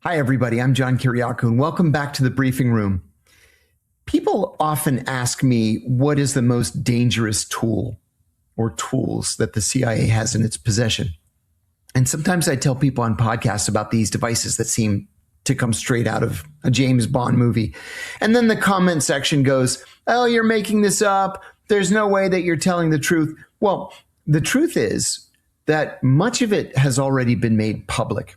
Hi, everybody. I'm John Kiriakou, and welcome back to the briefing room. People often ask me what is the most dangerous tool or tools that the CIA has in its possession. And sometimes I tell people on podcasts about these devices that seem to come straight out of a James Bond movie. And then the comment section goes, "Oh, you're making this up. There's no way that you're telling the truth." Well, the truth is that much of it has already been made public.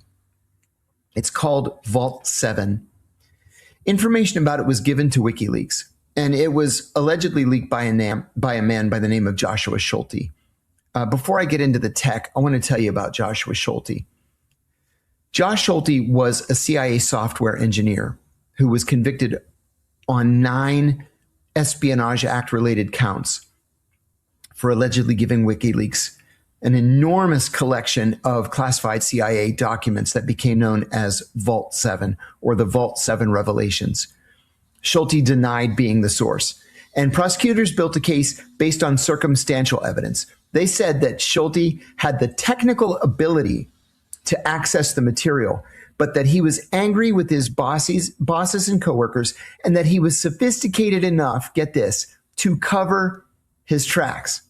It's called Vault 7. Information about it was given to WikiLeaks, and it was allegedly leaked by a man by the name of Joshua Schulte. Before I get into the tech, I want to tell you about Joshua Schulte. Josh Schulte was a CIA software engineer who was convicted on 9 Espionage Act related counts for allegedly giving WikiLeaks an enormous collection of classified CIA documents that became known as Vault 7 or the Vault 7 revelations. Schulte denied being the source, and prosecutors built a case based on circumstantial evidence. They said that Schulte had the technical ability to access the material, but that he was angry with his bosses and coworkers, and that he was sophisticated enough, get this, to cover his tracks.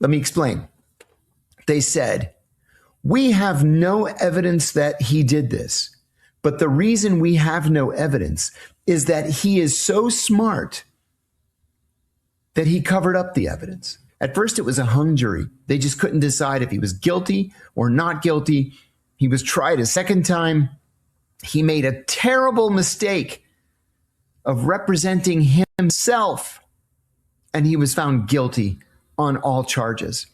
Let me explain. They said, "We have no evidence that he did this, but the reason we have no evidence is that he is so smart that he covered up the evidence." At first, it was a hung jury. They just couldn't decide if he was guilty or not guilty. He was tried a second time. He made a terrible mistake of representing himself, and he was found guilty on all charges.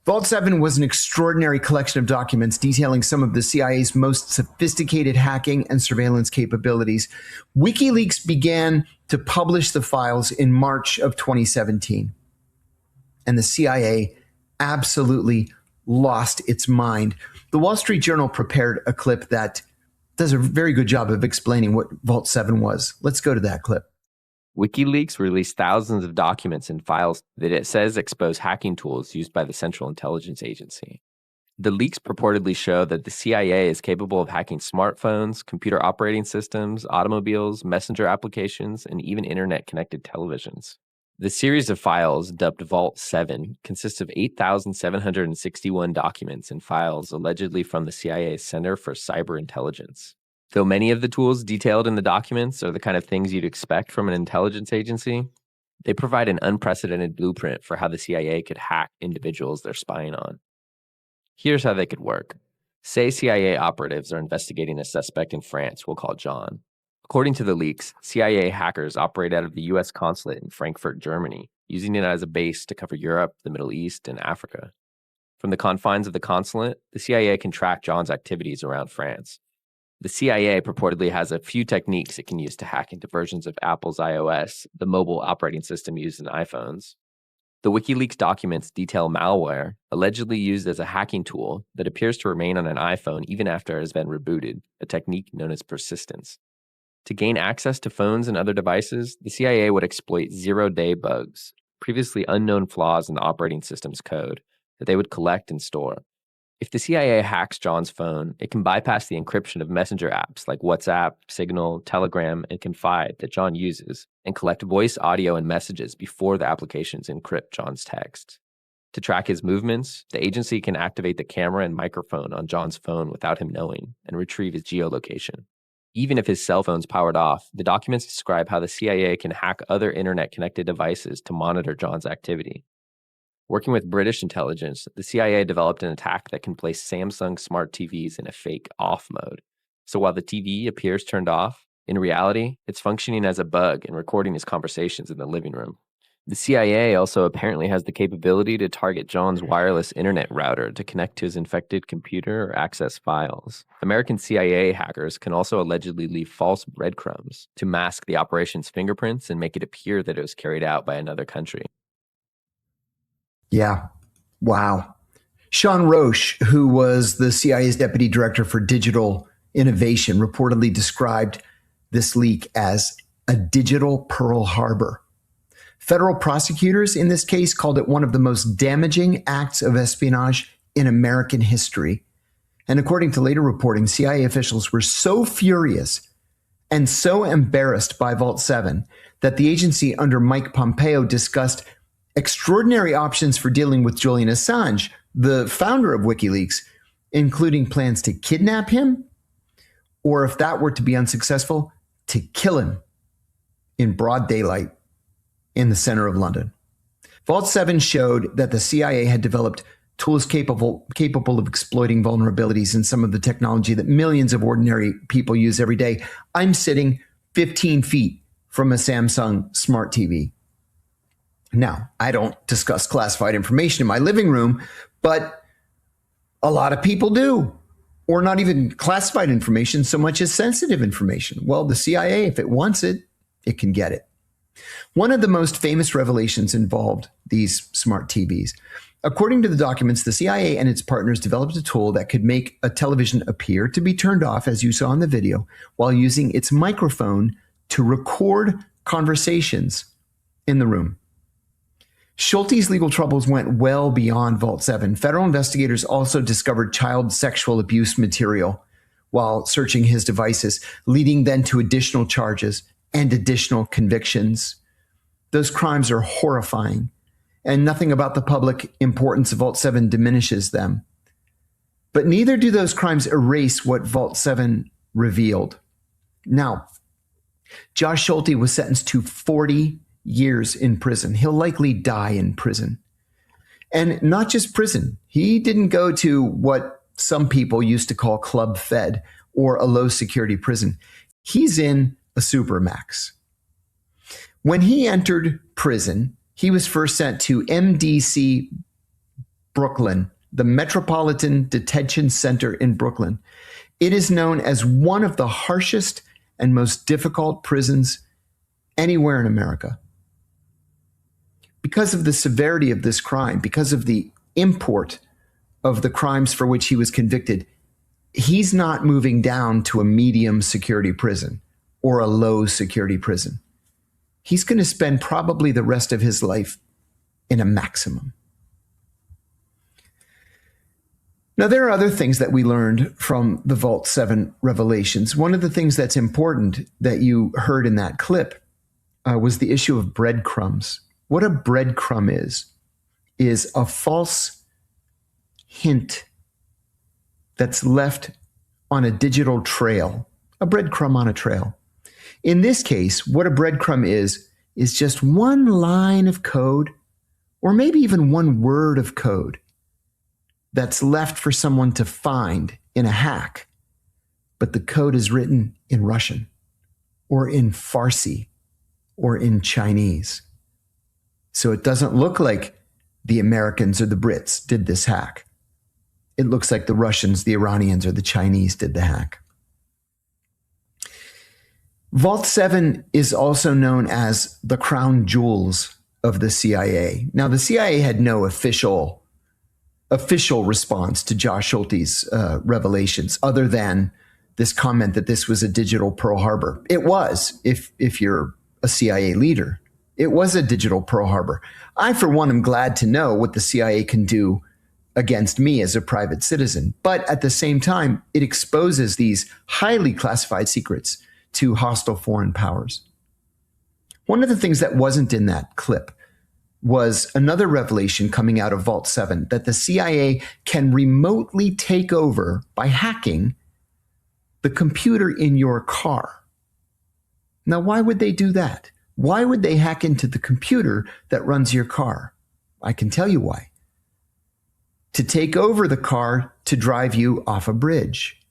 Vault 7 was an extraordinary collection of documents detailing some of the CIA's most sophisticated hacking and surveillance capabilities. WikiLeaks began to publish the files in March of 2017, and the CIA absolutely lost its mind. The Wall Street Journal prepared a clip that does a very good job of explaining what Vault 7 was. Let's go to that clip. WikiLeaks released thousands of documents and files that it says expose hacking tools used by the Central Intelligence Agency. The leaks purportedly show that the CIA is capable of hacking smartphones, computer operating systems, automobiles, messenger applications, and even internet-connected televisions. The series of files, dubbed Vault 7, consists of 8,761 documents and files allegedly from the CIA's Center for Cyber Intelligence. Though many of the tools detailed in the documents are the kind of things you'd expect from an intelligence agency, they provide an unprecedented blueprint for how the CIA could hack individuals they're spying on. Here's how they could work. Say CIA operatives are investigating a suspect in France we'll call John. According to the leaks, CIA hackers operate out of the U.S. consulate in Frankfurt, Germany, using it as a base to cover Europe, the Middle East, and Africa. From the confines of the consulate, the CIA can track John's activities around France. The CIA purportedly has a few techniques it can use to hack into versions of Apple's iOS, the mobile operating system used in iPhones. The WikiLeaks documents detail malware, allegedly used as a hacking tool, that appears to remain on an iPhone even after it has been rebooted, a technique known as persistence. To gain access to phones and other devices, the CIA would exploit zero-day bugs, previously unknown flaws in the operating system's code, that they would collect and store. If the CIA hacks John's phone, it can bypass the encryption of messenger apps like WhatsApp, Signal, Telegram, and Confide that John uses, and collect voice, audio, and messages before the applications encrypt John's text. To track his movements, the agency can activate the camera and microphone on John's phone without him knowing and retrieve his geolocation. Even if his cell phone's powered off, the documents describe how the CIA can hack other internet-connected devices to monitor John's activity. Working with British intelligence, the CIA developed an attack that can place Samsung smart TVs in a fake off mode. So while the TV appears turned off, in reality, it's functioning as a bug and recording his conversations in the living room. The CIA also apparently has the capability to target John's wireless internet router to connect to his infected computer or access files. American CIA hackers can also allegedly leave false breadcrumbs to mask the operation's fingerprints and make it appear that it was carried out by another country. Yeah. Wow. Sean Roche, who was the CIA's deputy director for digital innovation, reportedly described this leak as a digital Pearl Harbor. Federal prosecutors in this case called it one of the most damaging acts of espionage in American history. And according to later reporting, CIA officials were so furious and so embarrassed by Vault 7 that the agency under Mike Pompeo discussed extraordinary options for dealing with Julian Assange, the founder of WikiLeaks, including plans to kidnap him, or if that were to be unsuccessful, to kill him in broad daylight in the center of London. Vault 7 showed that the CIA had developed tools capable of exploiting vulnerabilities in some of the technology that millions of ordinary people use every day. I'm sitting 15 feet from a Samsung smart TV. Now, I don't discuss classified information in my living room, but a lot of people do. Or not even classified information so much as sensitive information. Well, the CIA, if it wants it, it can get it. One of the most famous revelations involved these smart TVs. According to the documents, the CIA and its partners developed a tool that could make a television appear to be turned off, as you saw in the video, while using its microphone to record conversations in the room. Schulte's legal troubles went well beyond Vault 7. Federal investigators also discovered child sexual abuse material while searching his devices, leading then to additional charges and additional convictions. Those crimes are horrifying, and nothing about the public importance of Vault 7 diminishes them. But neither do those crimes erase what Vault 7 revealed. Now, Josh Schulte was sentenced to 40 years in prison. He'll likely die in prison. And not just prison. He didn't go to what some people used to call Club Fed or a low security prison. He's in a supermax. When he entered prison, he was first sent to MDC Brooklyn, the Metropolitan Detention Center in Brooklyn. It is known as one of the harshest and most difficult prisons anywhere in America. Because of the severity of this crime, because of the import of the crimes for which he was convicted, he's not moving down to a medium security prison or a low security prison. He's going to spend probably the rest of his life in a maximum. Now, there are other things that we learned from the Vault 7 revelations. One of the things that's important that you heard in that clip was the issue of breadcrumbs. What a breadcrumb is a false hint that's left on a digital trail, a breadcrumb on a trail. In this case, what a breadcrumb is just one line of code, or maybe even one word of code that's left for someone to find in a hack. But the code is written in Russian, or in Farsi, or in Chinese. So it doesn't look like the Americans or the Brits did this hack. It looks like the Russians, the Iranians, or the Chinese did the hack. Vault 7 is also known as the crown jewels of the CIA. Now, the CIA had no official response to Josh Schulte's revelations, other than this comment that this was a digital Pearl Harbor. It was, if you're a CIA leader. It was a digital Pearl Harbor. I, for one, am glad to know what the CIA can do against me as a private citizen. But at the same time, it exposes these highly classified secrets to hostile foreign powers. One of the things that wasn't in that clip was another revelation coming out of Vault 7, that the CIA can remotely take over by hacking the computer in your car. Now, why would they do that? Why would they hack into the computer that runs your car? I can tell you why. To take over the car to drive you off a bridge,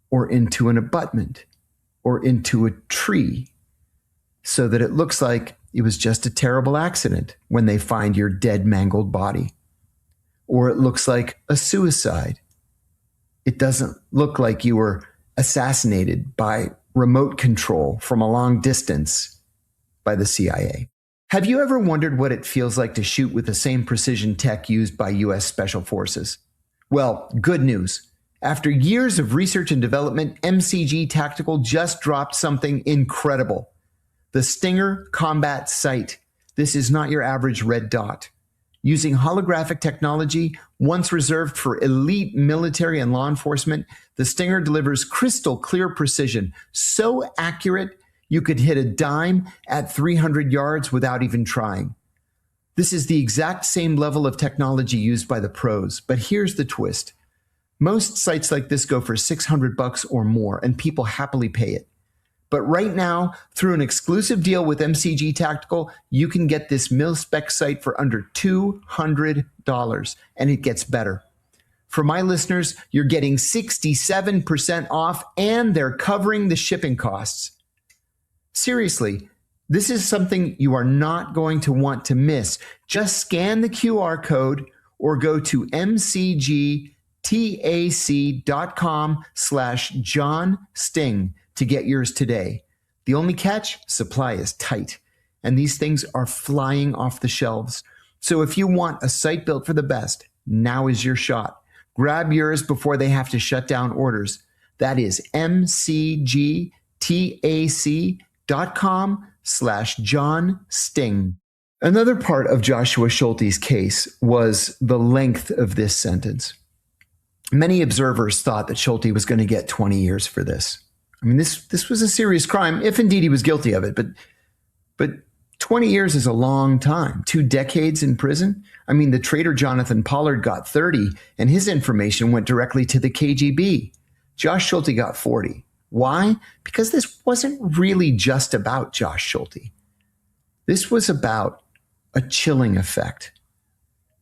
or into an abutment, or into a tree, so that it looks like it was just a terrible accident when they find your dead, mangled body. Or it looks like a suicide. It doesn't look like you were assassinated by remote control from a long distance by the CIA. Have you ever wondered what it feels like to shoot with the same precision tech used by U.S. Special Forces? Well, good news. After years of research and development, MCG Tactical just dropped something incredible. The Stinger Combat Sight. This is not your average red dot. Using holographic technology, once reserved for elite military and law enforcement, the Stinger delivers crystal clear precision, so accurate you could hit a dime at 300 yards without even trying. This is the exact same level of technology used by the pros, but here's the twist. Most sites like this go for $600 or more, and people happily pay it. But right now, through an exclusive deal with MCG Tactical, you can get this mil-spec site for under $200, and it gets better. For my listeners, you're getting 67% off, and they're covering the shipping costs. Seriously, this is something you are not going to want to miss. Just scan the QR code or go to mcgtac.com/John Sting to get yours today. The only catch, supply is tight, and these things are flying off the shelves. So if you want a site built for the best, now is your shot. Grab yours before they have to shut down orders. That is mcgtac.com/John Sting. Another part of Joshua Schulte's case was the length of this sentence. Many observers thought that Schulte was going to get 20 years for this. I mean, this was a serious crime, if indeed he was guilty of it. But 20 years is a long time. 2 decades in prison. I mean, the traitor Jonathan Pollard got 30, and his information went directly to the KGB. Josh Schulte got 40. Why? Because this wasn't really just about Josh Schulte. This was about a chilling effect.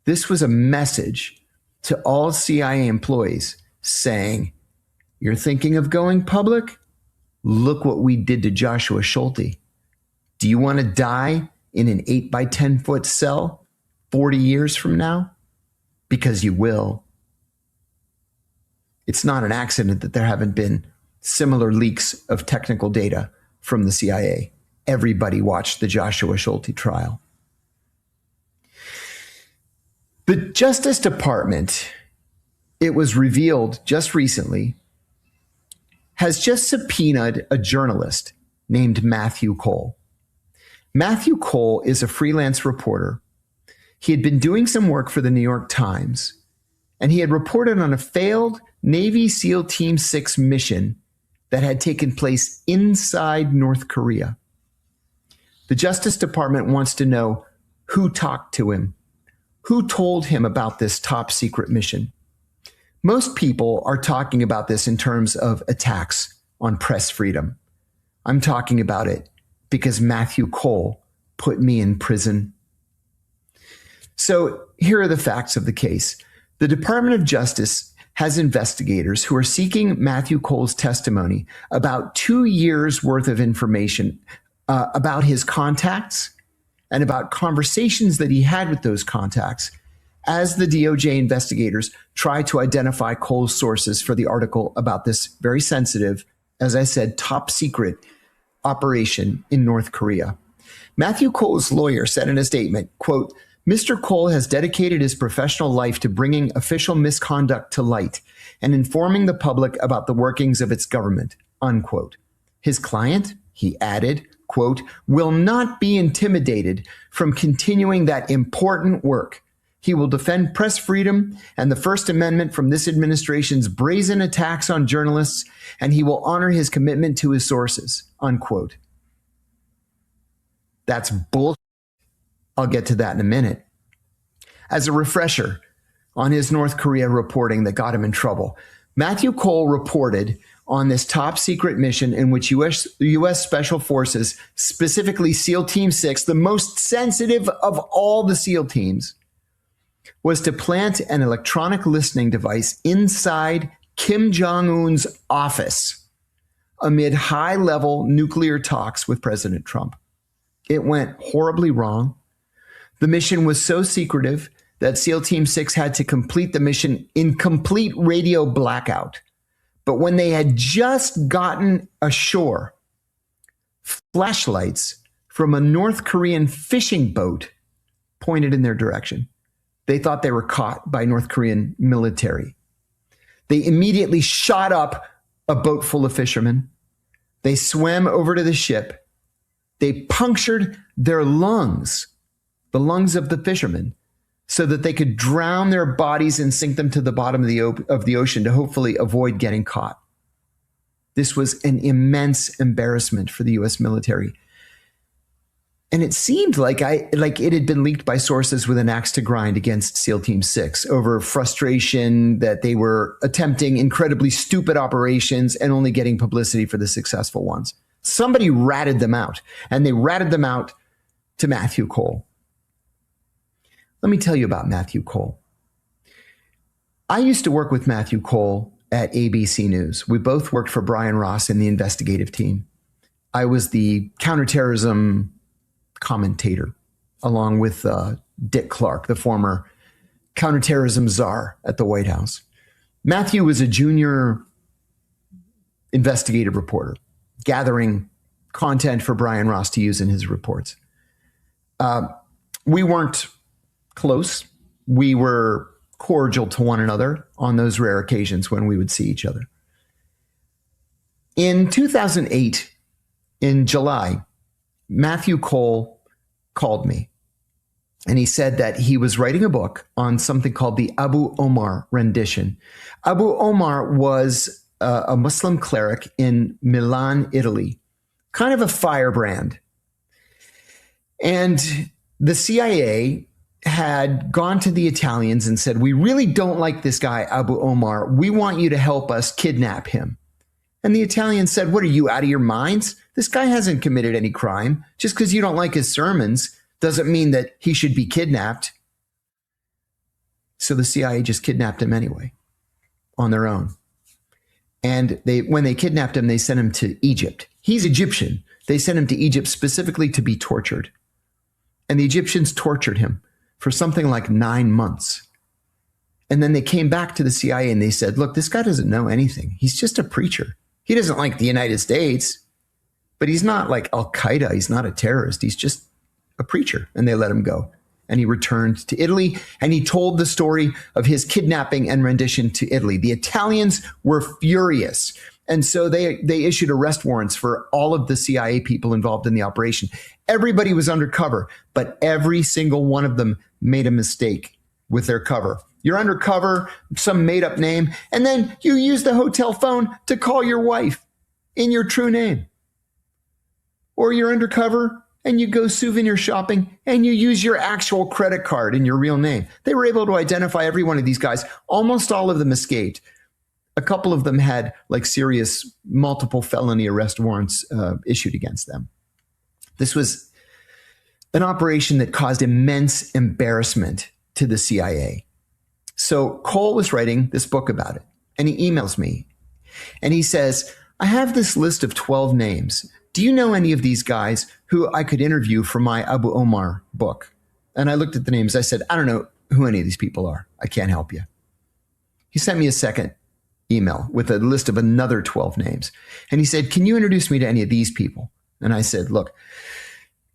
This was a message to all CIA employees saying, you're thinking of going public? Look what we did to Joshua Schulte. Do you want to die in an 8 by 10 foot cell 40 years from now? Because you will. It's not an accident that there haven't been similar leaks of technical data from the CIA. Everybody watched the Joshua Schulte trial. The Justice Department, it was revealed just recently, has just subpoenaed a journalist named Matthew Cole. Matthew Cole is a freelance reporter. He had been doing some work for the New York Times, and he had reported on a failed Navy SEAL Team 6 mission that had taken place inside North Korea. The Justice Department wants to know who talked to him, who told him about this top secret mission. Most people are talking about this in terms of attacks on press freedom. I'm talking about it because Matthew Cole put me in prison. So here are the facts of the case. The Department of Justice has investigators who are seeking Matthew Cole's testimony about 2 years worth of information about his contacts and about conversations that he had with those contacts as the DOJ investigators try to identify Cole's sources for the article about this very sensitive, as I said, top secret operation in North Korea. Matthew Cole's lawyer said in a statement, quote, Mr. Cole has dedicated his professional life to bringing official misconduct to light and informing the public about the workings of its government, unquote. His client, he added, quote, will not be intimidated from continuing that important work. He will defend press freedom and the First Amendment from this administration's brazen attacks on journalists, and he will honor his commitment to his sources, unquote. That's bullshit. I'll get to that in a minute. As a refresher on his North Korea reporting that got him in trouble, Matthew Cole reported on this top secret mission in which U.S. Special Forces, specifically SEAL Team 6, the most sensitive of all the SEAL teams, was to plant an electronic listening device inside Kim Jong-un's office amid high-level nuclear talks with President Trump. It went horribly wrong. The mission was so secretive that SEAL Team 6 had to complete the mission in complete radio blackout. But when they had just gotten ashore, flashlights from a North Korean fishing boat pointed in their direction. They thought they were caught by North Korean military. They immediately shot up a boat full of fishermen. They swam over to the ship. They punctured their lungs, the lungs of the fishermen, so that they could drown their bodies and sink them to the bottom of the ocean to hopefully avoid getting caught. This was an immense embarrassment for the U.S. military. And it seemed like it had been leaked by sources with an axe to grind against SEAL Team 6 over frustration that they were attempting incredibly stupid operations and only getting publicity for the successful ones. Somebody ratted them out, and they ratted them out to Matthew Cole. Let me tell you about Matthew Cole. I used to work with Matthew Cole at ABC News. We both worked for Brian Ross in the investigative team. I was the counterterrorism commentator, along with Dick Clark, the former counterterrorism czar at the White House. Matthew was a junior investigative reporter, gathering content for Brian Ross to use in his reports. We weren't close. We were cordial to one another on those rare occasions when we would see each other. In 2008, in July, Matthew Cole called me, and he said that he was writing a book on something called the Abu Omar rendition. Abu Omar was a Muslim cleric in Milan, Italy, kind of a firebrand. And the CIA had gone to the Italians and said, we really don't like this guy, Abu Omar. We want you to help us kidnap him. And the Italians said, what, are you out of your minds? This guy hasn't committed any crime. Just because you don't like his sermons doesn't mean that he should be kidnapped. So the CIA just kidnapped him anyway, on their own. And when they kidnapped him, they sent him to Egypt. He's Egyptian. They sent him to Egypt specifically to be tortured. And the Egyptians tortured him for something like 9 months. And then they came back to the CIA and they said, look, this guy doesn't know anything. He's just a preacher. He doesn't like the United States, but he's not like Al-Qaeda. He's not a terrorist. He's just a preacher. And they let him go. And he returned to Italy, and he told the story of his kidnapping and rendition to Italy. The Italians were furious. And so they issued arrest warrants for all of the CIA people involved in the operation. Everybody was undercover, but every single one of them made a mistake with their cover. You're undercover, some made up name, and then you use the hotel phone to call your wife in your true name. Or you're undercover and you go souvenir shopping and you use your actual credit card in your real name. They were able to identify every one of these guys. Almost all of them escaped. A couple of them had like serious multiple felony arrest warrants issued against them. This was an operation that caused immense embarrassment to the CIA. So Cole was writing this book about it, and he emails me, and he says, I have this list of 12 names. Do you know any of these guys who I could interview for my Abu Omar book? And I looked at the names. I said, I don't know who any of these people are. I can't help you. He sent me a second email with a list of another 12 names. And he said, can you introduce me to any of these people? And I said, look,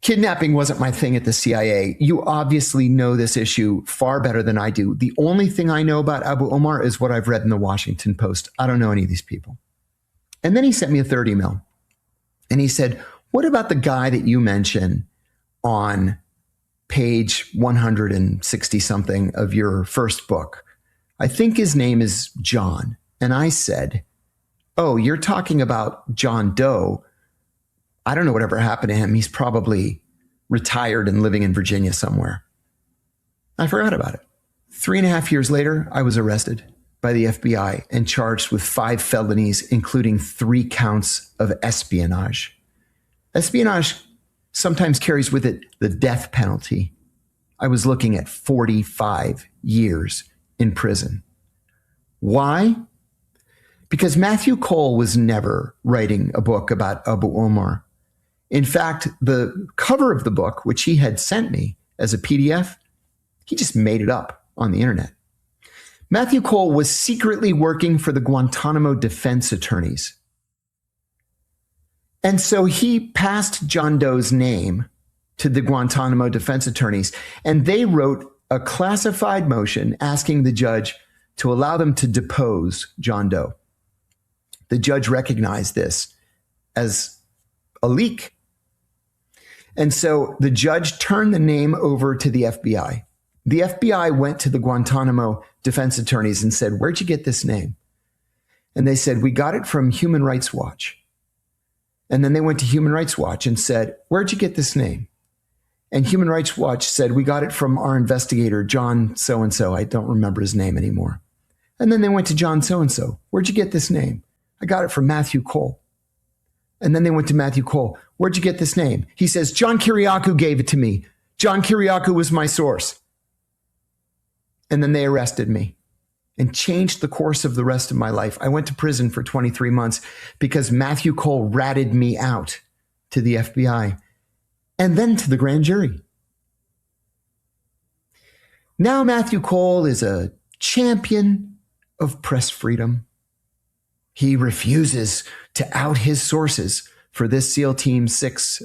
kidnapping wasn't my thing at the CIA. You obviously know this issue far better than I do. The only thing I know about Abu Omar is what I've read in the Washington Post. I don't know any of these people. And then he sent me a third email. And he said, what about the guy that you mention on page 160 something of your first book? I think his name is John. And I said, oh, you're talking about John Doe. I don't know whatever happened to him. He's probably retired and living in Virginia somewhere. I forgot about it. 3.5 years later, I was arrested by the FBI and charged with 5 felonies, including 3 counts of espionage. Espionage sometimes carries with it the death penalty. I was looking at 45 years in prison. Why? Because Matthew Cole was never writing a book about Abu Omar. In fact, the cover of the book, which he had sent me as a PDF, he just made it up on the internet. Matthew Cole was secretly working for the Guantanamo defense attorneys. And so he passed John Doe's name to the Guantanamo defense attorneys, and they wrote a classified motion asking the judge to allow them to depose John Doe. The judge recognized this as a leak. And so the judge turned the name over to the FBI. The FBI went to the Guantanamo defense attorneys and said, "Where'd you get this name?" And they said, "We got it from Human Rights Watch." And then they went to Human Rights Watch and said, "Where'd you get this name?" And Human Rights Watch said, "We got it from our investigator, John so-and-so." I don't remember his name anymore. And then they went to John so-and-so. "Where'd you get this name?" "I got it from Matthew Cole." And then they went to Matthew Cole. "Where'd you get this name?" He says, "John Kiriakou gave it to me. John Kiriakou was my source." And then they arrested me and changed the course of the rest of my life. I went to prison for 23 months because Matthew Cole ratted me out to the FBI and then to the grand jury. Now Matthew Cole is a champion of press freedom. He refuses to out his sources for this SEAL Team 6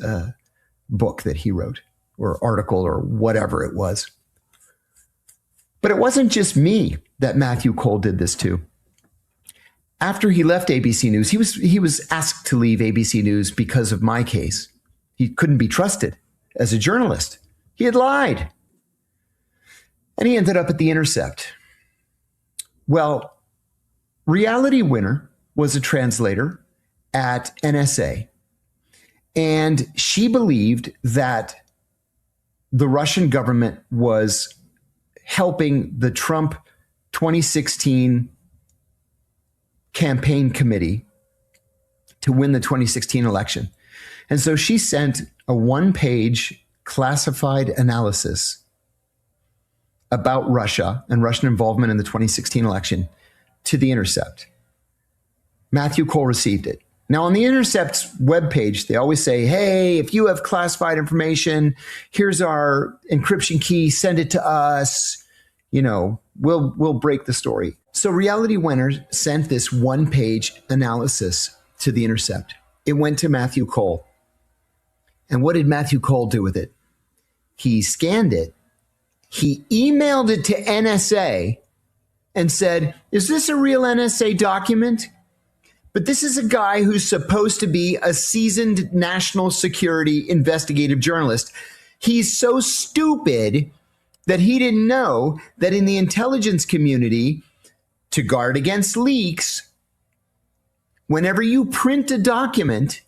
book that he wrote, or article, or whatever it was. But it wasn't just me that Matthew Cole did this to. After he left ABC News, he was asked to leave ABC News because of my case. He couldn't be trusted as a journalist. He had lied. And he ended up at The Intercept. Well, Reality Winner was a translator at NSA. And she believed that the Russian government was helping the Trump 2016 campaign committee to win the 2016 election. And so she sent a one-page classified analysis about Russia and Russian involvement in the 2016 election to The Intercept. Matthew Cole received it. Now, on The Intercept's webpage, they always say, "Hey, if you have classified information, here's our encryption key, send it to us. We'll break the story." So Reality Winner sent this one-page analysis to The Intercept. It went to Matthew Cole. And what did Matthew Cole do with it? He scanned it. He emailed it to NSA and said, "Is this a real NSA document? But this is a guy who's supposed to be a seasoned national security investigative journalist. He's so stupid that he didn't know that in the intelligence community, to guard against leaks, whenever you print a document,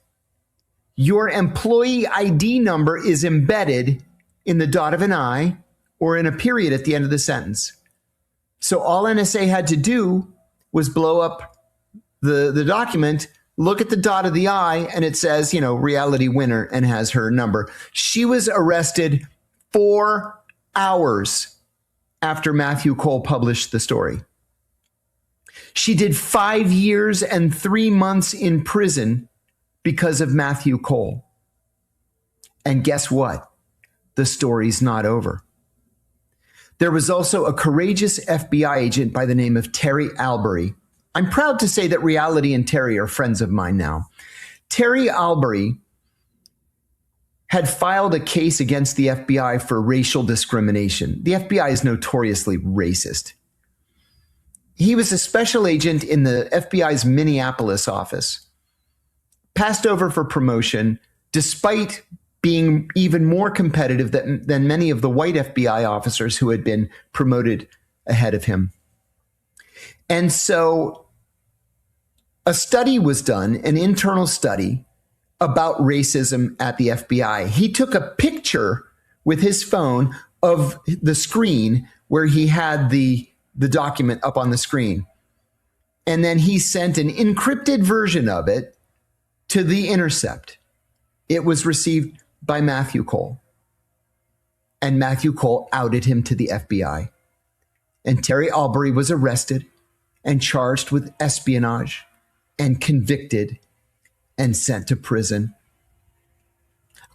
your employee ID number is embedded in the dot of an I or in a period at the end of the sentence. So all NSA had to do was blow up the document, look at the dot of the I, and it says, Reality Winner, and has her number. She was arrested 4 hours after Matthew Cole published the story. She did 5 years and 3 months in prison because of Matthew Cole. And guess what? The story's not over. There was also a courageous FBI agent by the name of Terry Albury. I'm proud to say that Reality and Terry are friends of mine now. Terry Albury had filed a case against the FBI for racial discrimination. The FBI is notoriously racist. He was a special agent in the FBI's Minneapolis office, passed over for promotion despite being even more competitive than many of the white FBI officers who had been promoted ahead of him. And so a study was done, an internal study about racism at the FBI. He took a picture with his phone of the screen where he had the document up on the screen. And then he sent an encrypted version of it to The Intercept. It was received by Matthew Cole. And Matthew Cole outed him to the FBI. And Terry Albury was arrested and charged with espionage and convicted and sent to prison.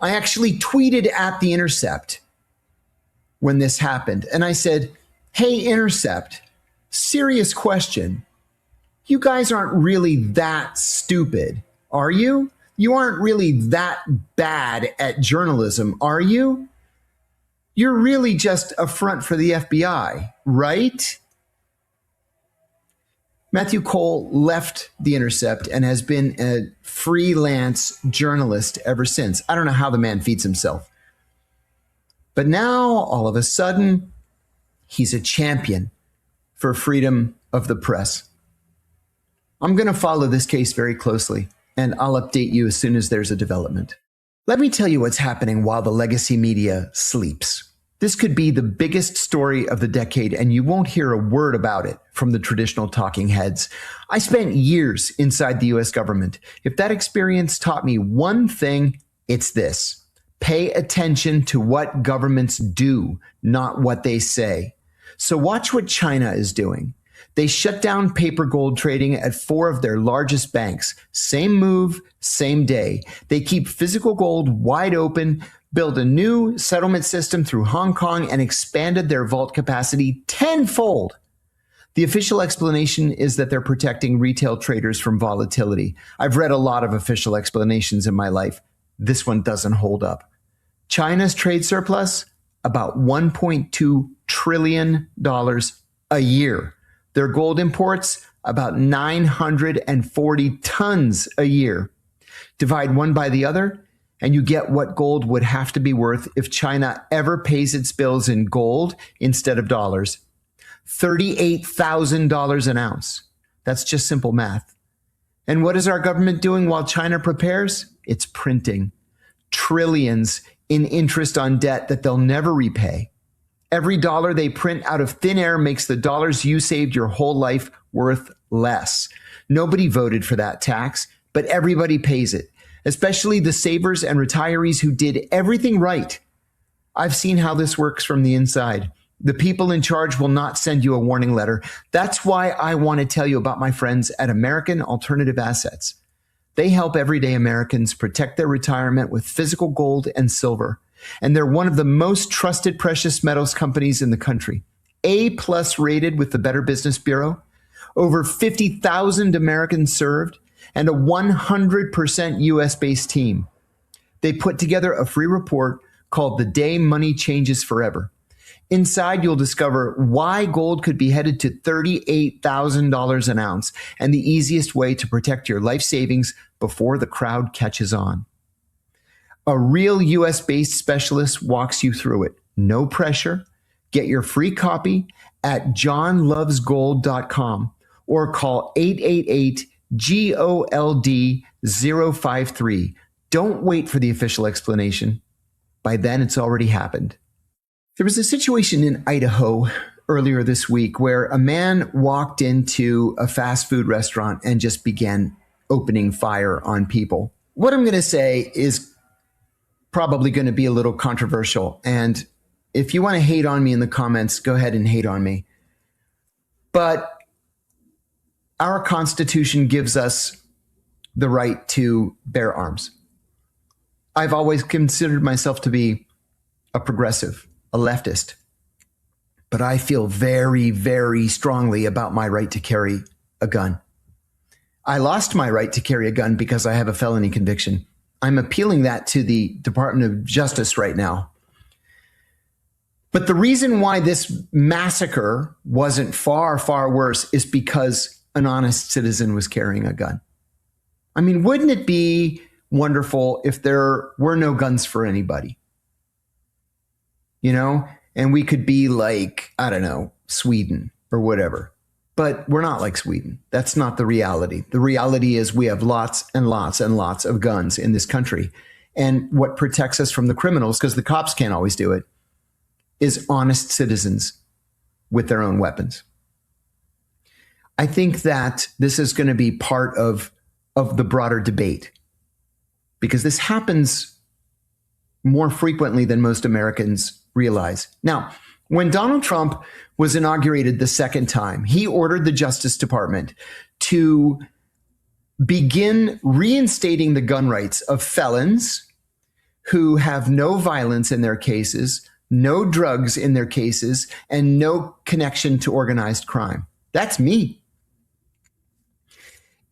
I actually tweeted at The Intercept when this happened. And I said, "Hey, Intercept, serious question. You guys aren't really that stupid, are you? You aren't really that bad at journalism, are you? You're really just a front for the FBI, right?" Matthew Cole left The Intercept and has been a freelance journalist ever since. I don't know how the man feeds himself. But now, all of a sudden, he's a champion for freedom of the press. I'm going to follow this case very closely, and I'll update you as soon as there's a development. Let me tell you what's happening while the legacy media sleeps. This could be the biggest story of the decade, and you won't hear a word about it from the traditional talking heads. I spent years inside the US government. If that experience taught me one thing, it's this: pay attention to what governments do, not what they say. So watch what China is doing. They shut down paper gold trading at 4 of their largest banks. Same move, same day. They keep physical gold wide open, build a new settlement system through Hong Kong, and expanded their vault capacity tenfold. The official explanation is that they're protecting retail traders from volatility. I've read a lot of official explanations in my life. This one doesn't hold up. China's trade surplus, about $1.2 trillion a year. Their gold imports, about 940 tons a year. Divide one by the other, and you get what gold would have to be worth if China ever pays its bills in gold instead of dollars. $38,000 an ounce. That's just simple math. And what is our government doing while China prepares? It's printing trillions in interest on debt that they'll never repay. Every dollar they print out of thin air makes the dollars you saved your whole life worth less. Nobody voted for that tax, but everybody pays it, especially the savers and retirees who did everything right. I've seen how this works from the inside. The people in charge will not send you a warning letter. That's why I want to tell you about my friends at American Alternative Assets. They help everyday Americans protect their retirement with physical gold and silver. And they're one of the most trusted precious metals companies in the country. A+ rated with the Better Business Bureau. Over 50,000 Americans served, and a 100% US-based team. They put together a free report called The Day Money Changes Forever. Inside, you'll discover why gold could be headed to $38,000 an ounce and the easiest way to protect your life savings before the crowd catches on. A real US-based specialist walks you through it. No pressure. Get your free copy at johnlovesgold.com or call 888-GOLD-053. Don't wait for the official explanation. By then, it's already happened. There was a situation in Idaho earlier this week where a man walked into a fast food restaurant and just began opening fire on people. What I'm going to say is probably going to be a little controversial. And if you want to hate on me in the comments, go ahead and hate on me. But our Constitution gives us the right to bear arms. I've always considered myself to be a progressive, a leftist. But I feel very, very strongly about my right to carry a gun. I lost my right to carry a gun because I have a felony conviction. I'm appealing that to the Department of Justice right now. But the reason why this massacre wasn't far, far worse is because an honest citizen was carrying a gun. I mean, wouldn't it be wonderful if there were no guns for anybody? You know, and we could be like, I don't know, Sweden or whatever. But we're not like Sweden. That's not the reality. The reality is we have lots and lots and lots of guns in this country. And what protects us from the criminals, because the cops can't always do it, is honest citizens with their own weapons. I think that this is going to be part of the broader debate, because this happens more frequently than most Americans realize. Now, when Donald Trump was inaugurated the second time, he ordered the Justice Department to begin reinstating the gun rights of felons who have no violence in their cases, no drugs in their cases, and no connection to organized crime. That's me.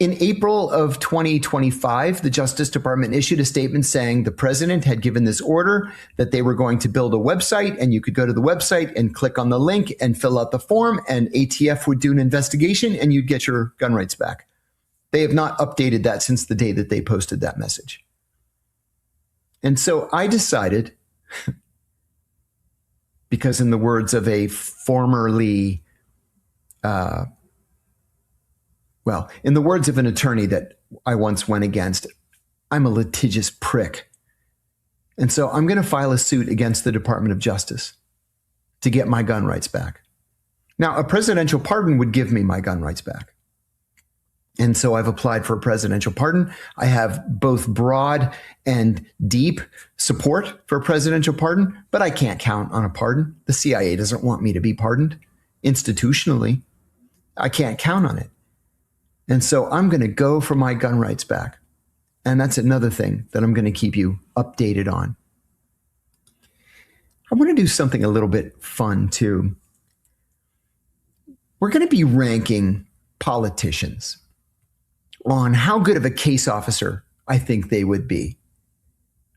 In April of 2025, the Justice Department issued a statement saying the president had given this order, that they were going to build a website, and you could go to the website and click on the link and fill out the form, and ATF would do an investigation and you'd get your gun rights back. They have not updated that since the day that they posted that message. And so I decided because in the words of a formerly, in the words of an attorney that I once went against, I'm a litigious prick. And so I'm going to file a suit against the Department of Justice to get my gun rights back. Now, a presidential pardon would give me my gun rights back. And so I've applied for a presidential pardon. I have both broad and deep support for a presidential pardon, but I can't count on a pardon. The CIA doesn't want me to be pardoned institutionally. I can't count on it. And so I'm going to go for my gun rights back. And that's another thing that I'm going to keep you updated on. I want to do something a little bit fun too. We're going to be ranking politicians on how good of a case officer I think they would be,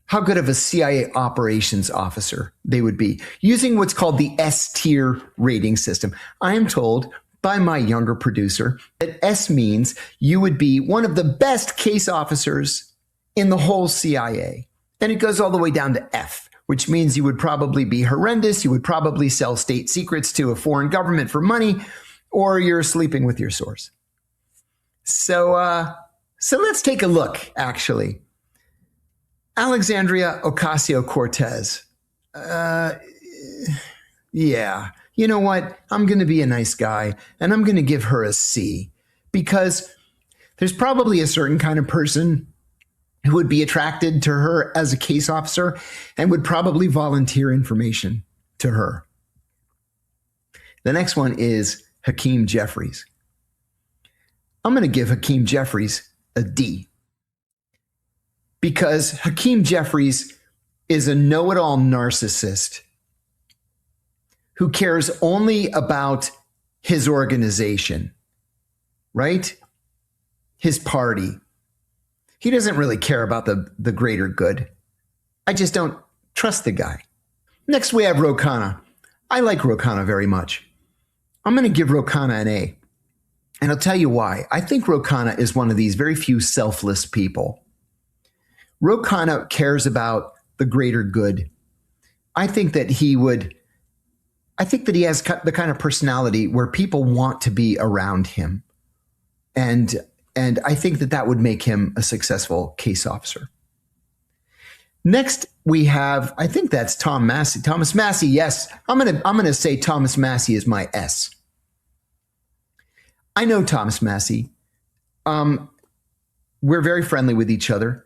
how good of a CIA operations officer they would be, using what's called the S-tier rating system. I am told by my younger producer that S means you would be one of the best case officers in the whole CIA. Then it goes all the way down to F, which means you would probably be horrendous. You would probably sell state secrets to a foreign government for money, or you're sleeping with your source. So let's take a look, actually. Alexandria Ocasio-Cortez. Yeah, you know what? I'm going to be a nice guy, and I'm going to give her a C, because there's probably a certain kind of person who would be attracted to her as a case officer and would probably volunteer information to her. The next one is Hakeem Jeffries. I'm going to give Hakeem Jeffries a D, because Hakeem Jeffries is a know-it-all narcissist who cares only about his organization, right? His party. He doesn't really care about the greater good. I just don't trust the guy. Next, we have Ro Khanna. I like Ro Khanna very much. I'm going to give Ro Khanna an A. And I'll tell you why. I think Ro Khanna is one of these very few selfless people. Ro Khanna cares about the greater good. I think that he has the kind of personality where people want to be around him. And I think that would make him a successful case officer. Next, we have, I think that's Tom Massey. Thomas Massey, yes. I'm gonna say Thomas Massey is my S. I know Thomas Massey. We're very friendly with each other.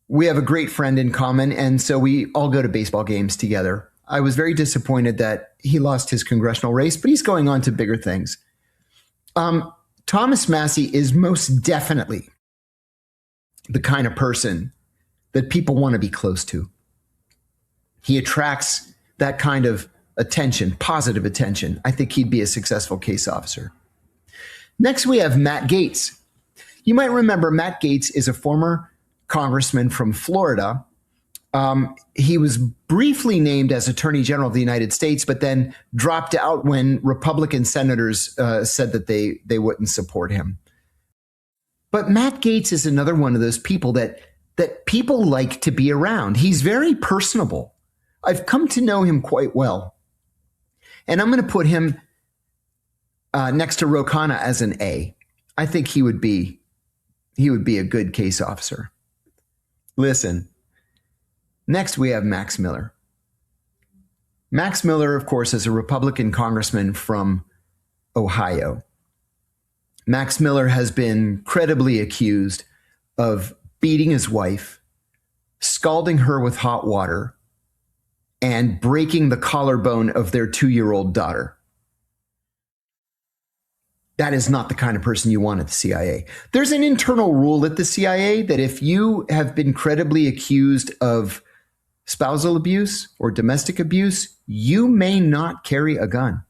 We have a great friend in common, and so we all go to baseball games together. I was very disappointed that he lost his congressional race, but he's going on to bigger things. Thomas Massey is most definitely the kind of person that people want to be close to. He attracts that kind of attention, positive attention. I think he'd be a successful case officer. Next, we have Matt Gaetz. You might remember Matt Gaetz is a former congressman from Florida. He was briefly named as Attorney General of the United States, but then dropped out when Republican senators said that they wouldn't support him. But Matt Gaetz is another one of those people that people like to be around. He's very personable. I've come to know him quite well. And I'm going to put him next to Ro Khanna as an A. I think he would be a good case officer. Listen. Next, we have Max Miller. Max Miller, of course, is a Republican congressman from Ohio. Max Miller has been credibly accused of beating his wife, scalding her with hot water, and breaking the collarbone of their 2-year-old daughter. That is not the kind of person you want at the CIA. There's an internal rule at the CIA that if you have been credibly accused of spousal abuse or domestic abuse, you may not carry a gun.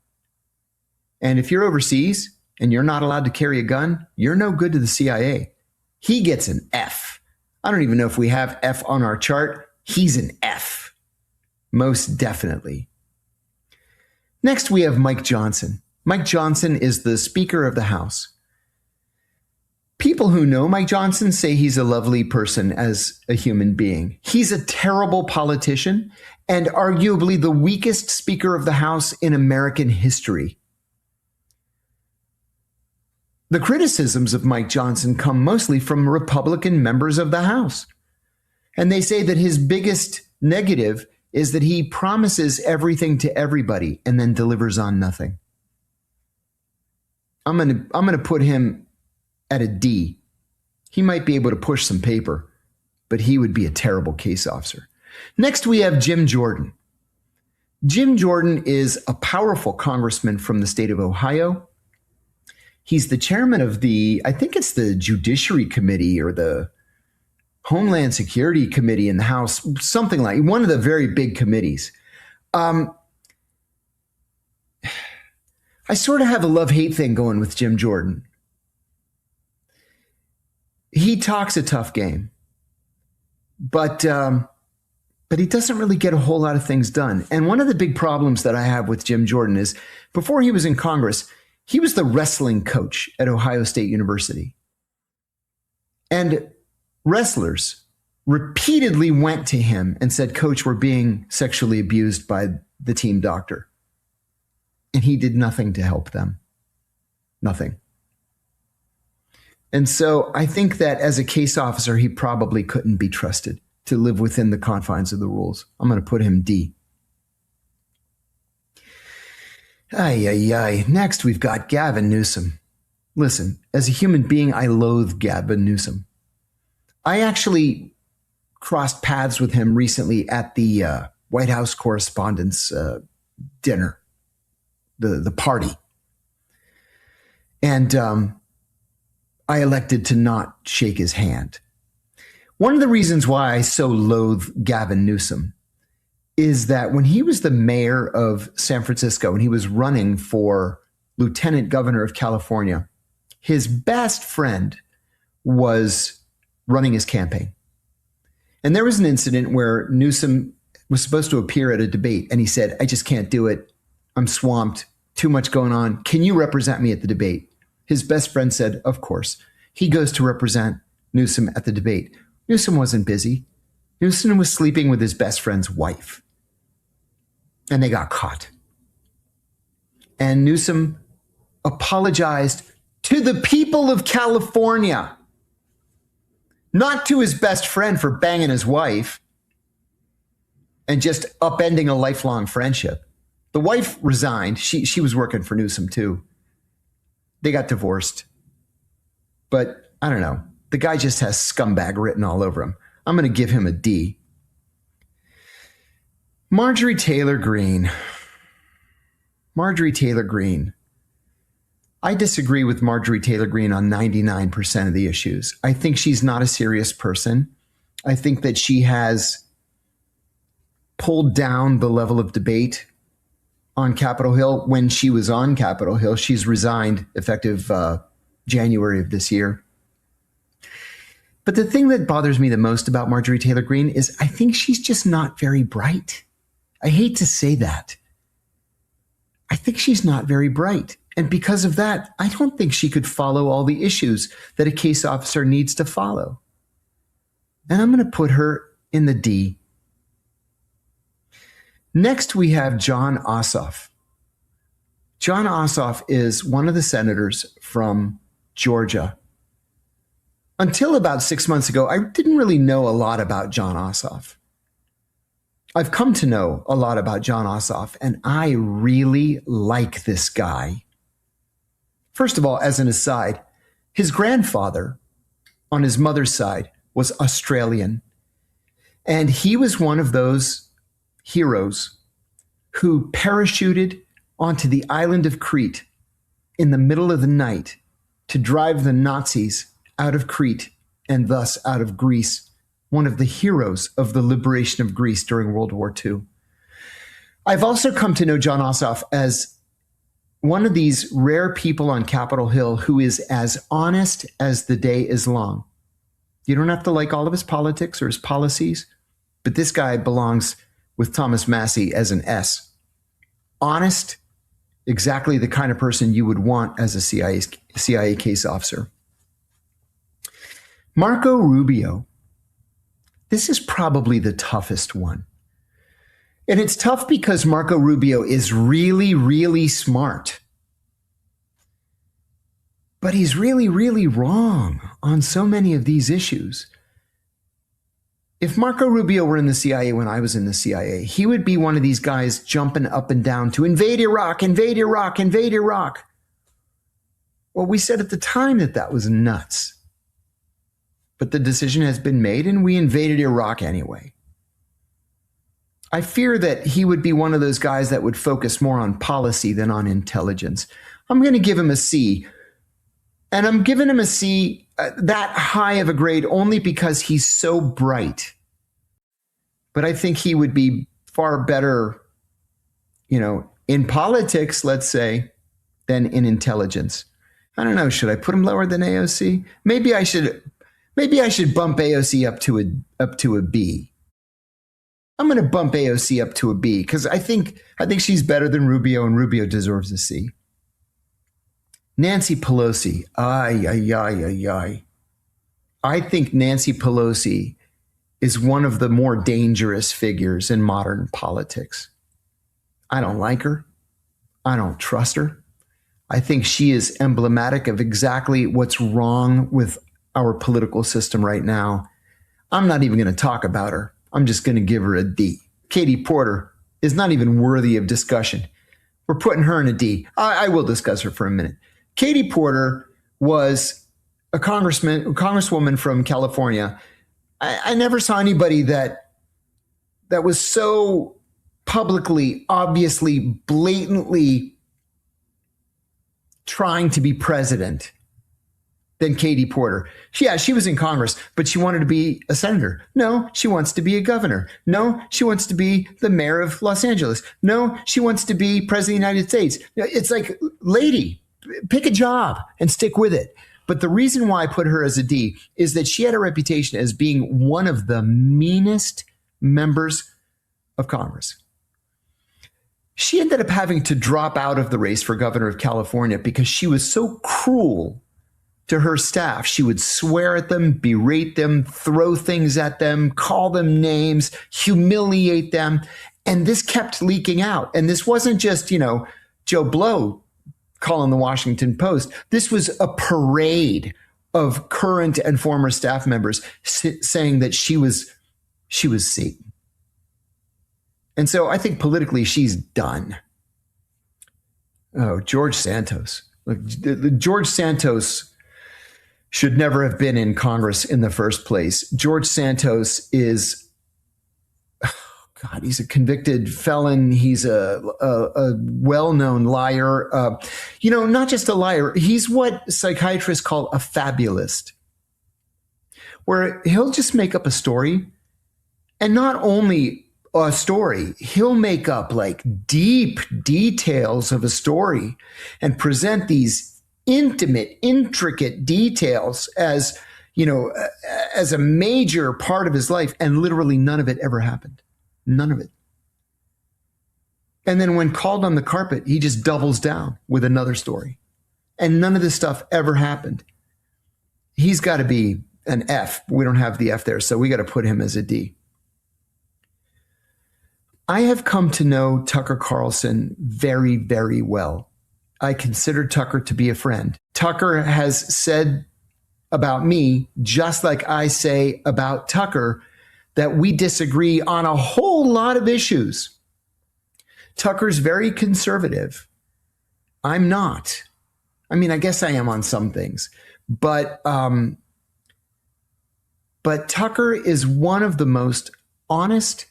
And if you're overseas and you're not allowed to carry a gun, you're no good to the CIA. He gets an F. I don't even know if we have F on our chart. He's an F. Most definitely. Next, we have Mike Johnson. Mike Johnson is the Speaker of the House. People who know Mike Johnson say he's a lovely person as a human being. He's a terrible politician, and arguably the weakest Speaker of the House in American history. The criticisms of Mike Johnson come mostly from Republican members of the House. And they say that his biggest negative is that he promises everything to everybody and then delivers on nothing. I'm going to put him at a D. He might be able to push some paper, but he would be a terrible case officer. Next, we have Jim Jordan. Jim Jordan is a powerful congressman from the state of Ohio. He's the chairman of I think it's the Judiciary Committee or the Homeland Security Committee in the House, something like one of the very big committees. I sort of have a love-hate thing going with Jim Jordan. He talks a tough game, but he doesn't really get a whole lot of things done. And one of the big problems that I have with Jim Jordan is before he was in Congress, he was the wrestling coach at Ohio State University. And wrestlers repeatedly went to him and said, "Coach, we're being sexually abused by the team doctor." And he did nothing to help them. Nothing. And so I think that as a case officer, he probably couldn't be trusted to live within the confines of the rules. I'm going to put him D. Next, we've got Gavin Newsom. Listen, as a human being, I loathe Gavin Newsom. I actually crossed paths with him recently at the White House Correspondents' dinner, the party. And I elected to not shake his hand. One of the reasons why I so loathe Gavin Newsom is that when he was the mayor of San Francisco and he was running for lieutenant governor of California, his best friend was running his campaign. And there was an incident where Newsom was supposed to appear at a debate and he said, "I just can't do it. I'm swamped. Too much going on. Can you represent me at the debate?" His best friend said, "Of course." He goes to represent Newsom at the debate. Newsom wasn't busy. Newsom was sleeping with his best friend's wife. And they got caught. And Newsom apologized to the people of California, not to his best friend for banging his wife and just upending a lifelong friendship. The wife resigned. She was working for Newsom too. They got divorced. But I don't know. The guy just has scumbag written all over him. I'm going to give him a D. Marjorie Taylor Greene. Marjorie Taylor Greene. I disagree with Marjorie Taylor Greene on 99% of the issues. I think she's not a serious person. I think that she has pulled down the level of debate on Capitol Hill. When she was on Capitol Hill, she's resigned effective January of this year. But the thing that bothers me the most about Marjorie Taylor Greene is I think she's just not very bright. I hate to say that. I think she's not very bright. And because of that, I don't think she could follow all the issues that a case officer needs to follow. And I'm going to put her in the D. Next, we have John Ossoff. John Ossoff is one of the senators from Georgia. Until about 6 months ago, I didn't really know a lot about John Ossoff. I've come to know a lot about John Ossoff, and I really like this guy. First of all, as an aside, his grandfather on his mother's side was Australian, and he was one of those heroes who parachuted onto the island of Crete in the middle of the night to drive the Nazis out of Crete and thus out of Greece, one of the heroes of the liberation of Greece during World War II. I've also come to know John Ossoff as one of these rare people on Capitol Hill who is as honest as the day is long. You don't have to like all of his politics or his policies, but this guy belongs with Thomas Massey as an S. Honest, exactly the kind of person you would want as a CIA case officer. Marco Rubio. This is probably the toughest one. And it's tough because Marco Rubio is really, really smart. But he's really, really wrong on so many of these issues. If Marco Rubio were in the CIA when I was in the CIA, he would be one of these guys jumping up and down to invade Iraq, invade Iraq, invade Iraq. Well, we said at the time that that was nuts. But the decision has been made and we invaded Iraq anyway. I fear that he would be one of those guys that would focus more on policy than on intelligence. I'm going to give him a C. And I'm giving him a C, that high of a grade, only because he's so bright. But I think he would be far better, in politics, let's say, than in intelligence. I don't know. Should I put him lower than AOC? Maybe I should bump AOC up to a B. I'm going to bump AOC up to a B because I think she's better than Rubio, and Rubio deserves a C. Nancy Pelosi, I think Nancy Pelosi is one of the more dangerous figures in modern politics. I don't like her. I don't trust her. I think she is emblematic of exactly what's wrong with our political system right now. I'm not even going to talk about her. I'm just going to give her a D. Katie Porter is not even worthy of discussion. We're putting her in a D. I will discuss her for a minute. Katie Porter was a congresswoman from California. I never saw anybody that was so publicly, obviously, blatantly trying to be president than Katie Porter. She was in Congress, but she wanted to be a senator. No, she wants to be a governor. No, she wants to be the mayor of Los Angeles. No, she wants to be president of the United States. It's like, lady, pick a job and stick with it. But the reason why I put her as a D is that she had a reputation as being one of the meanest members of Congress. She ended up having to drop out of the race for governor of California because she was so cruel to her staff. She would swear at them, berate them, throw things at them, call them names, humiliate them. And this kept leaking out. And this wasn't just, Joe Blow calling the Washington Post. This was a parade of current and former staff members saying that she was Satan. And so I think politically she's done. Oh, George Santos. Look, George Santos should never have been in Congress in the first place. George Santos is, God, he's a convicted felon. He's a well-known liar. Not just a liar. He's what psychiatrists call a fabulist, where he'll just make up a story, and not only a story, he'll make up like deep details of a story and present these intimate, intricate details as a major part of his life, and literally none of it ever happened. None of it. And then when called on the carpet, he just doubles down with another story. And none of this stuff ever happened. He's got to be an F. We don't have the F there, so we got to put him as a D. I have come to know Tucker Carlson very, very well. I consider Tucker to be a friend. Tucker has said about me, just like I say about Tucker, that we disagree on a whole lot of issues. Tucker's very conservative. I'm not. I mean, I guess I am on some things, but Tucker is one of the most honest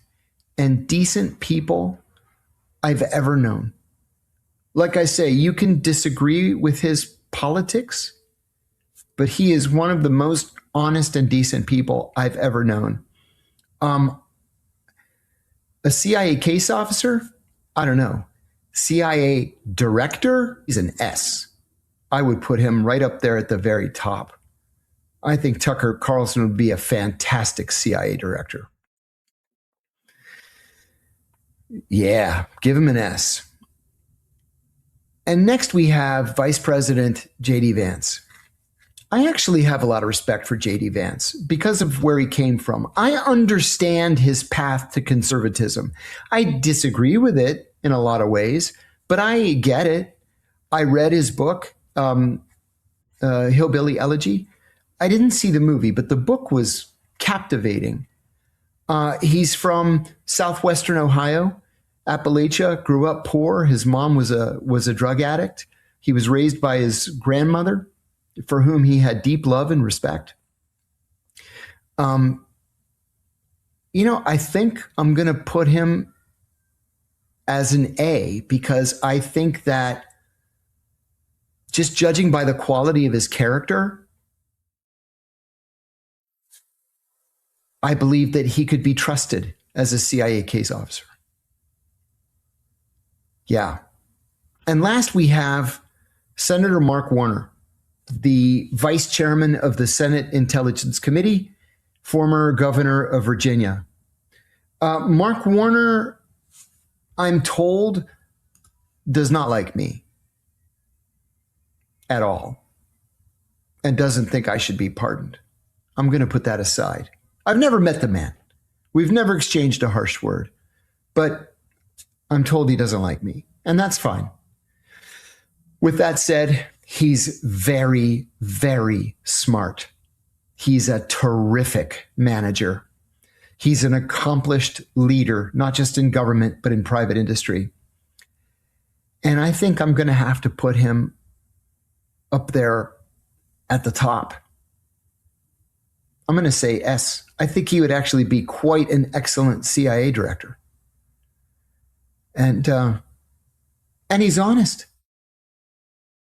and decent people I've ever known. Like I say, you can disagree with his politics, but he is one of the most honest and decent people I've ever known. A CIA case officer? I don't know. CIA director? He's an S. I would put him right up there at the very top. I think Tucker Carlson would be a fantastic CIA director. Yeah, give him an S. And next we have Vice President J.D. Vance. I actually have a lot of respect for J.D. Vance because of where he came from. I understand his path to conservatism. I disagree with it in a lot of ways, but I get it. I read his book, Hillbilly Elegy. I didn't see the movie, but the book was captivating. He's from southwestern Ohio, Appalachia, grew up poor. His mom was a drug addict. He was raised by his grandmother, for whom he had deep love and respect. I think I'm going to put him as an A because I think that just judging by the quality of his character, I believe that he could be trusted as a CIA case officer. Yeah. And last, we have Senator Mark Warner, the vice chairman of the Senate Intelligence Committee, former governor of Virginia. Mark Warner, I'm told, does not like me at all and doesn't think I should be pardoned. I'm going to put that aside. I've never met the man. We've never exchanged a harsh word, but I'm told he doesn't like me, and that's fine. With that said, he's very, very smart. He's a terrific manager. He's an accomplished leader, not just in government, but in private industry. And I think I'm going to have to put him up there at the top. I'm going to say S. I think he would actually be quite an excellent CIA director. And he's honest.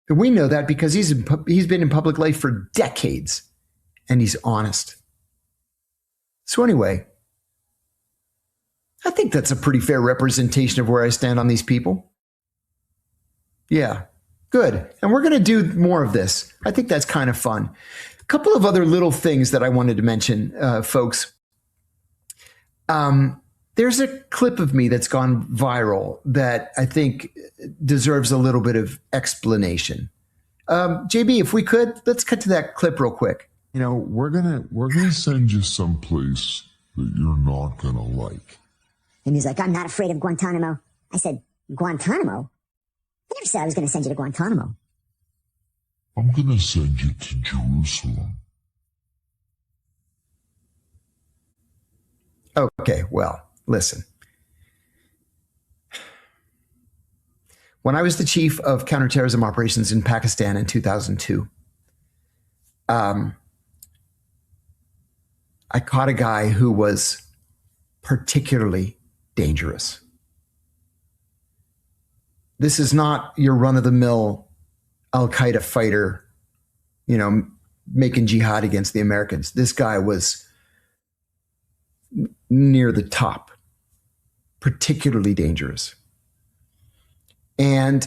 We know that because he's been in public life for decades, and he's honest. So anyway, I think that's a pretty fair representation of where I stand on these people. Yeah, good. And we're going to do more of this. I think that's kind of fun. A couple of other little things that I wanted to mention, folks. There's a clip of me that's gone viral that I think deserves a little bit of explanation. JB, if we could, let's cut to that clip real quick. We're gonna send you someplace that you're not gonna like. And he's like, I'm not afraid of Guantanamo. I said, Guantanamo? I never said I was going to send you to Guantanamo. I'm gonna send you to Jerusalem. Okay, well, listen. When I was the chief of counterterrorism operations in Pakistan in 2002, I caught a guy who was particularly dangerous. This is not your run-of-the-mill Al-Qaeda fighter, making jihad against the Americans. This guy was near the top, particularly dangerous. And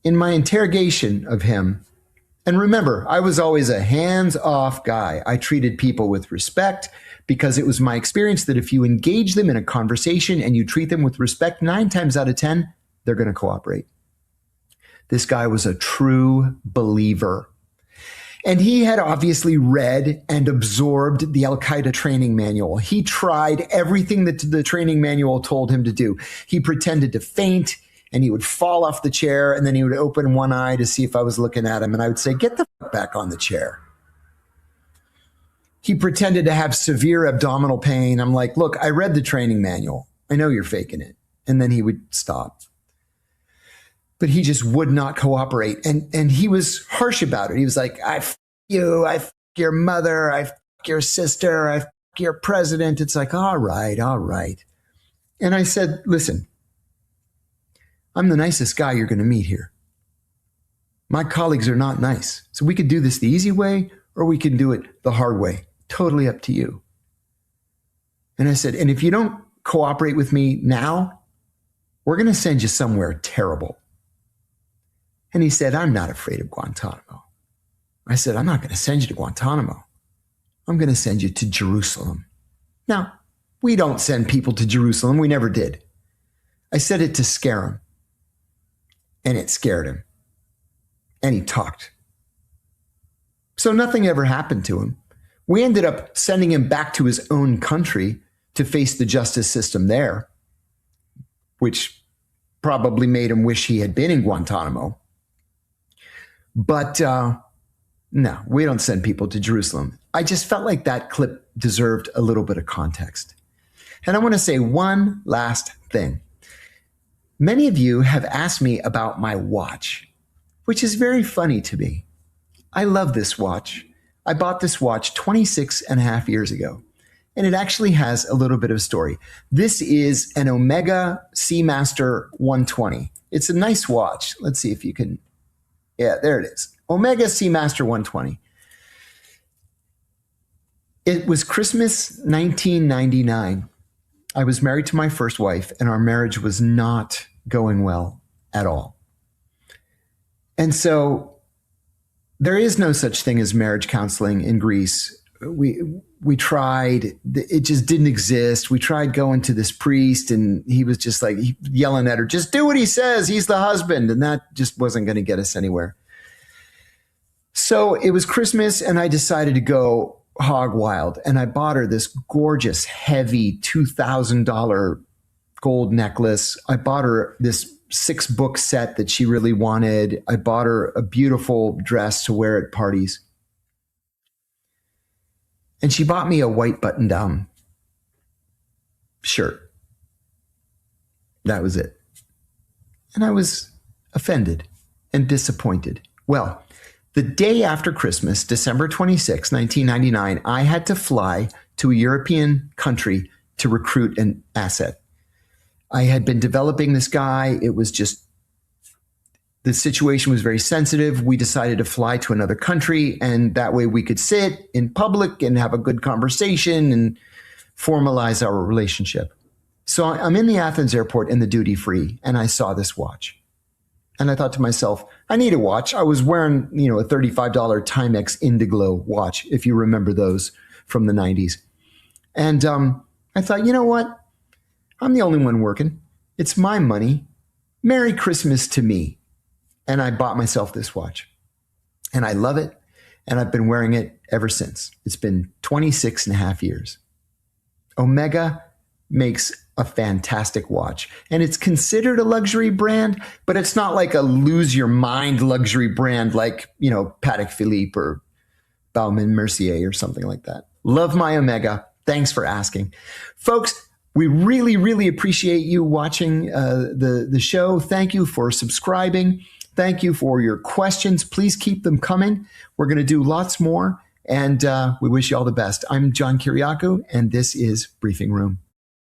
in my interrogation of him, and remember, I was always a hands-off guy. I treated people with respect because it was my experience that if you engage them in a conversation and you treat them with respect, 9 times out of 10, they're going to cooperate. This guy was a true believer. And he had obviously read and absorbed the Al-Qaeda training manual. He tried everything that the training manual told him to do. He pretended to faint, and he would fall off the chair, and then he would open one eye to see if I was looking at him, and I would say, get the fuck back on the chair. He pretended to have severe abdominal pain. I'm like, look, I read the training manual. I know you're faking it. And then he would stop. But he just would not cooperate. And he was harsh about it. He was like, I f you, I f your mother, I f your sister, I f your president. It's like, all right. And I said, listen, I'm the nicest guy you're going to meet here. My colleagues are not nice. So we could do this the easy way or we can do it the hard way. Totally up to you. And I said, and if you don't cooperate with me now, we're going to send you somewhere terrible. And he said, I'm not afraid of Guantanamo. I said, I'm not going to send you to Guantanamo. I'm going to send you to Jerusalem. Now, we don't send people to Jerusalem. We never did. I said it to scare him. And it scared him. And he talked. So nothing ever happened to him. We ended up sending him back to his own country to face the justice system there, which probably made him wish he had been in Guantanamo. But no, we don't send people to Jerusalem. I just felt like that clip deserved a little bit of context. And I want to say one last thing. Many of you have asked me about my watch, which is very funny to me. I love this watch. I bought this watch 26 and a half years ago, and it actually has a little bit of story. This is an Omega Seamaster 120. It's a nice watch. Let's see if you can. Yeah, there it is. Omega Seamaster 120. It was Christmas 1999. I was married to my first wife, and our marriage was not going well at all. And so there is no such thing as marriage counseling in Greece. We tried, it just didn't exist. We tried going to this priest, and he was just like yelling at her, just do what he says. He's the husband. And that just wasn't going to get us anywhere. So it was Christmas, and I decided to go hog wild. And I bought her this gorgeous, heavy $2,000 gold necklace. I bought her this 6-book set that she really wanted. I bought her a beautiful dress to wear at parties. And she bought me a white button-down shirt. That was it. And I was offended and disappointed. Well, the day after Christmas, December 26, 1999, I had to fly to a European country to recruit an asset. I had been developing this guy. It was just, the situation was very sensitive. We decided to fly to another country, and that way we could sit in public and have a good conversation and formalize our relationship. So I'm in the Athens airport in the duty free, and I saw this watch. And I thought to myself, I need a watch. I was wearing, a $35 Timex Indiglo watch, if you remember those from the 90s. And I thought, you know what? I'm the only one working. It's my money. Merry Christmas to me. And I bought myself this watch. And I love it. And I've been wearing it ever since. It's been 26 and a half years. Omega makes a fantastic watch. And it's considered a luxury brand, but it's not like a lose your mind luxury brand like, Patek Philippe or Baume & Mercier or something like that. Love my Omega. Thanks for asking. Folks, we really, really appreciate you watching the show. Thank you for subscribing. Thank you for your questions. Please keep them coming. We're going to do lots more, and we wish you all the best. I'm John Kiriakou, and this is Briefing Room.